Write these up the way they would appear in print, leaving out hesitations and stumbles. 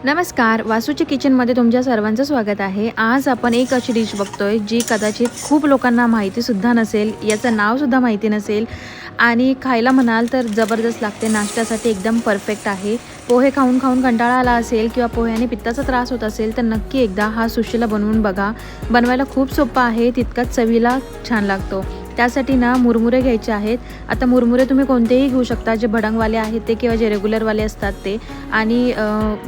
नमस्कार, वासूच्या किचनमध्ये तुमच्या सर्वांचं स्वागत आहे। आज आपण एक अशी डिश बघतोय जी कदाचित खूप लोकांना माहितीसुद्धा नसेल, याचं नावसुद्धा माहिती नसेल आणि खायला म्हणाल तर जबरदस्त लागते। नाश्त्यासाठी एकदम परफेक्ट आहे। पोहे खाऊन खाऊन कंटाळा आला असेल किंवा पोह्याने पित्ताचा त्रास होत असेल तर नक्की एकदा हा सुशिला बनवून बघा। बनवायला खूप सोपा आहे, तितकाच चवीला छान लागतो। त्यासाठी ना मुरमुरे घ्यायचे आहेत। आता मुरमुरे तुम्ही कोणतेही घेऊ शकता, जे भडंगवाले आहेत ते किंवा जे रेग्युलरवाले असतात ते। आणि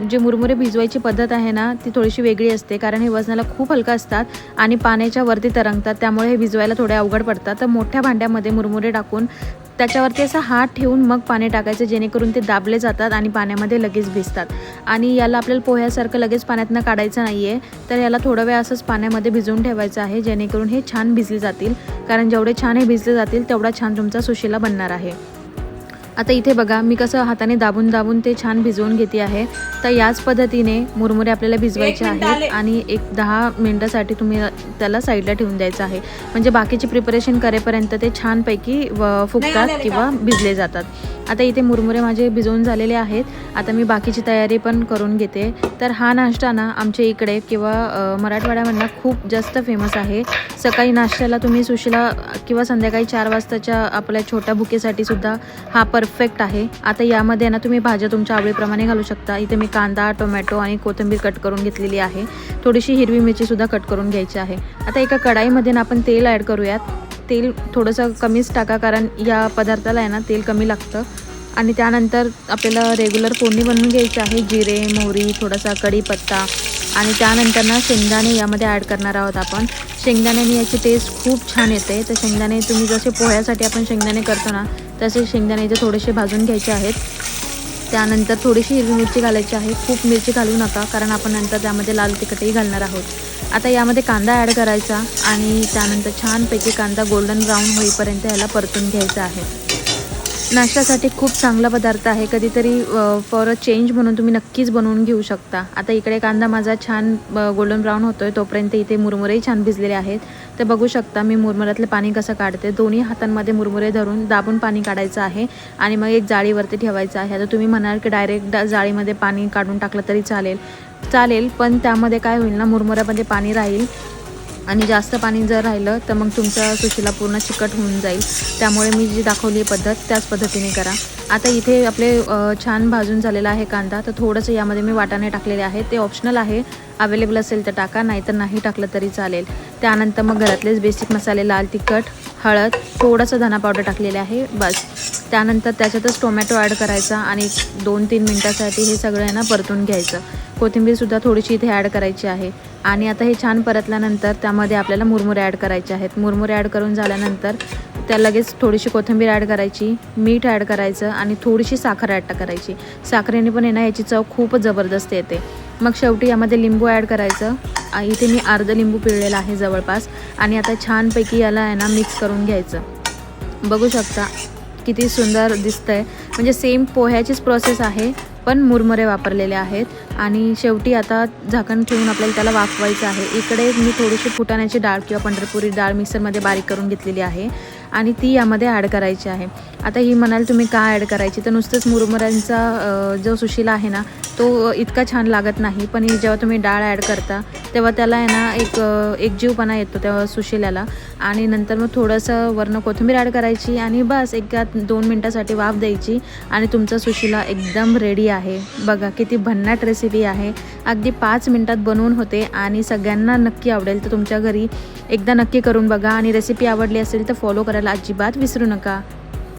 जे मुरमुरे भिजवायची पद्धत आहे ना ती थोडीशी वेगळी असते, कारण हे वजनाला खूप हलका असतात आणि पाण्याच्या वरती तरंगतात, त्यामुळे हे भिजवायला थोडे अवघड पडतात। तर मोठ्या भांड्यामध्ये मुरमुरे टाकून त्याच्यावरती असा हात ठेवून मग पाणी टाकायचं, जेणेकरून ते दाबले जातात आणि पाण्यामध्ये लगेच भिजतात। आणि याला आपल्याला पोह्यासारखं लगेच पाण्यातनं काढायचं नाही आहे, तर याला थोडा वेळ असंच पाण्यामध्ये भिजवून ठेवायचं आहे, जेणेकरून हे छान भिजले जातील। कारण जेवढे छान हे भिजले जातील तेवढा छान तुमचा सुशिला बनणार आहे। आता इथे बघा मी कसं हाताने दाबून दाबून ते छान भिजवून घेते आहे। तर याच पद्धतीने मुरमुरे आपल्याला भिजवायचे आहेत आणि एक 10 मिनिटासाठी तुम्ही त्याला साईडला ठेवून द्यायचं आहे, म्हणजे बाकीची प्रिपरेशन करेपर्यंत ते छानपैकी फुगतात किंवा भिजले जातात। आता इथे मुरमुरे माझे भिजवून झालेले आहेत। आता मी बाकीची तयारी पण करून घेते। तर हा नाश्ता ना आमच्या इकडे किंवा मराठवाड्यामधनं खूप जास्त फेमस आहे। सकाळी नाश्त्याला तुम्ही सुशिला किंवा संध्याकाळी 4 वाजताच्या आपल्या छोट्या भुकेसाठी सुद्धा हा परफेक्ट आहे। आता यामध्ये ना तुम्ही भाज्या तुमच्या आवडीप्रमाणे घालू शकता। इथे मी कांदा, टोमॅटो आणि कोथिंबीर कट करून घेतलेली आहे। थोडीशी हिरवी मिरची सुद्धा कट करून घ्यायची आहे। आता एका कढाईमध्ये ना आपण तेल ॲड करूयात। तेल थोडंसं कमीच टाका, कारण या पदार्थाला आहे ना तेल कमी लागतं। आणि त्यानंतर आपल्याला रेग्युलर फोडणी बनवून घ्यायची आहे। जिरे, मोहरी, थोडासा कढीपत्ता आणि त्यानंतर ना शेंगदाणे यामध्ये ॲड करणार आहोत आपण। शेंगदाण्याने याची टेस्ट खूप छान येते। तर शेंगदाणे तुम्ही जसे पोह्यासाठी आपण शेंगदाणे करतो ना तसे शेंगदाणे इथे थोडेसे भाजून घ्यायचे आहेत। त्यानंतर थोडीशी हिरवी मिरची घालायची आहे, खूप मिरची घालू नका, कारण आपण नंतर त्यामध्ये लाल तिखटही घालणार आहोत। आता यामध्ये कांदा ॲड करायचा आणि त्यानंतर छानपैकी कांदा गोल्डन ब्राऊन होईपर्यंत याला परतून घ्यायचा आहे। नाश्त्यासाठी खूप चांगला पदार्थ आहे, कधीतरी फॉर अ चेंज म्हणून तुम्ही नक्कीच बनवून घेऊ शकता। आता इकडे कांदा माझा छान गोल्डन ब्राऊन होतोय, तोपर्यंत इथे मुरमुरेही छान भिजलेले आहेत। तर बघू शकता मी मुरमुऱ्यातलं पाणी कसं काढते। दोन्ही हातांमध्ये मुरमुरे धरून दाबून पाणी काढायचं आहे आणि मग एक जाळीवरती ठेवायचं आहे। आता तुम्ही म्हणाल की डायरेक्ट जाळीमध्ये पाणी काढून टाकलं तरी चालेल, पण त्यामध्ये काय होईल ना, मुरमुऱ्यामध्ये पाणी राहील आणि जास्त पाणी जर राहिलं तर मग तुमचा सुशिला पूर्ण चिकट होऊन जाईल। त्यामुळे मी जी दाखवली पद्धत त्याच पद्धतीने करा। आता इथे आपले छान भाजून झालेला आहे कांदा। तर थोडंसं यामध्ये मी वाटाणे टाकलेले आहेत, ते ऑप्शनल आहे, अवेलेबल असेल तर टाका, नाहीतर नाही टाकलं तरी चालेल। त्यानंतर मग घरातलेच बेसिक मसाले, लाल तिखट, हळद, थोडंसं धना पावडर टाकलेले आहे, बस। त्यानंतर त्याच्यातच टोमॅटो ॲड करायचा आणि 2-3 मिनटासाठी हे सगळं आहे ना परतून घ्यायचं। कोथिंबीरसुद्धा थोडीशी इथे ॲड करायची आहे। आणि आता हे छान परतल्यानंतर त्यामध्ये आपल्याला मुरमुरे ॲड करायचे आहेत। मुरमुरे ॲड करून झाल्यानंतर त्या लगेच थोडीशी कोथिंबीर ॲड करायची, मीठ ॲड करायचं आणि थोडीशी साखर ॲड करायची। साखरेने पण आहे ना याची चव खूपच जबरदस्त येते। मग शेवटी यामध्ये लिंबू ॲड करायचं। इथे मी अर्ध लिंबू पिळलेला आहे जवळपास। आणि आता छानपैकी याला आहे ना मिक्स करून घ्यायचं। बघू शकता किती सुंदर दिसतंय, म्हणजे सेम पोह्याचीच प्रोसेस आहे, पण मुरमुरे वापरलेले आहेत। आणि शेवटी आता झाकण ठेवून आपल्याला त्याला वाफवायचं आहे। इकडे मी थोडीशी फुटाण्याची डाळ किंवा पंढरपुरी डाळ मिक्सरमध्ये बारीक करून घेतलेली आहे आणि ती यामध्ये ॲड करायची आहे। आता ही म्हणाल तुम्ही काय ॲड करायची, तर नुसतंच मुरमुऱ्यांचा जो सुशिला आहे ना तो इतका छान लागत नाही, पण जेव्हा तुम्ही डाळ ॲड करता तेव्हा त्याला आहे ना एक जीवपणा येतो त्या सुशिल्याला। आणि नंतर मग थोडंसं वरनं कोथिंबीर ॲड करायची आणि बस 1-2 मिनटासाठी वाफ द्यायची आणि तुमचा सुशिला एकदम रेडी आहे। बघा किती भन्नाट रेसिपी आहे, अगदी 5 मिनटात बनवून होते आणि सगळ्यांना नक्की आवडेल। तर तुमच्या घरी एकदा नक्की करून बघा आणि रेसिपी आवडली असेल तर फॉलो करायला अजिबात विसरू नका।